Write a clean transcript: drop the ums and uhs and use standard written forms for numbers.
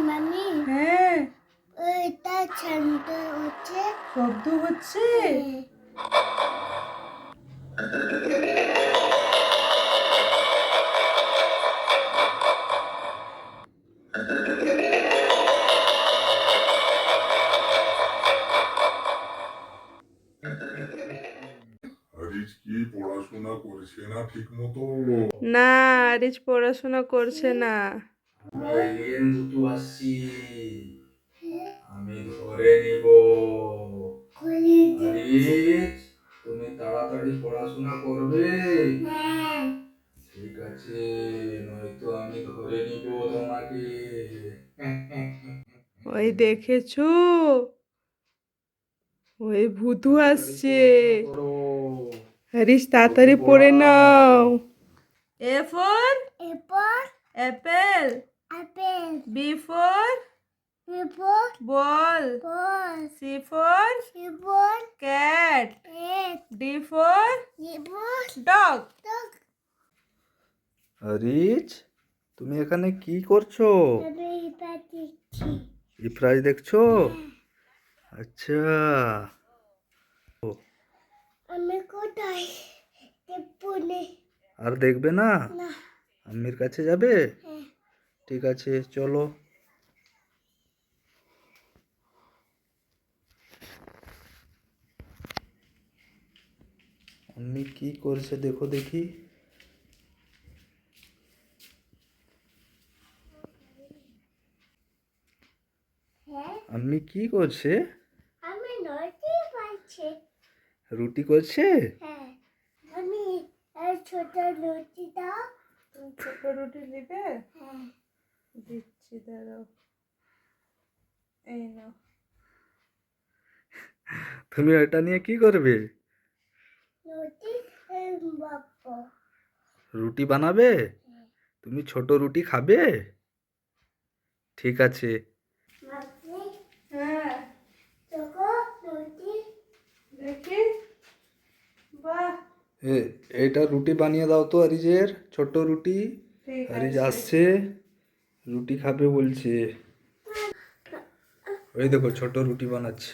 মামি হ্যাঁ এটা শব্দ হচ্ছে শব্দ হচ্ছে। আরিজ কি পড়াশোনা করছে না ঠিক মতো? না, আরিজ পড়াশোনা করছে না। এলিয়েন ভূতু আসছি, আমি ধরে নিব। আরিজ, তুমি তাড়াতাড়ি পড়াশোনা করবে? ঠিক আছে, নয়তো আমি ধরে নিব তোমাকে। ওই দেখেছো, ওই ভূতু আসছে। করো। আরিজ তাড়াতাড়ি পড়ে নাও। A for এরপর apple, আপেল B for এরপর ball, বল C for এরপর cat, এক D for এরপর dog. টক আরিজ, তুমি এখানে কি করছো? আমি এটা দিচ্ছি ইফরাজ দেখছো? আচ্ছা, আমি কোথায় টিপুনে আর দেখবে না? না আম্মির কাছে যাবে? হ্যাঁ ঠিক আছে, চলো। আম্মি কি করছে দেখো দেখি। হ্যাঁ আম্মি কি করছে? আমি নয়টি পাইছি রুটি করছে? হ্যাঁ আমি এই ছোট লুচি দাও তুমি ছোট রুটি নিবে? হ্যাঁ দিচ্ছি, দাঁড়াও। এই নাও। তুমি এটা নিয়ে কি করবে? লুচি বাপ্পা রুটি বানাবে? তুমি ছোট রুটি খাবে? ঠিক আছে। মাপনি হ্যাঁ, চকো লুচি দেখি। বাহ, এটা রুটি বানিয়ে দাও তো আরিজের, ছোট রুটি। ঠিক আরিজ আছে। আসছে, রুটি খাবে বলছে। ওই দেখো ছোট রুটি বানাচ্ছে।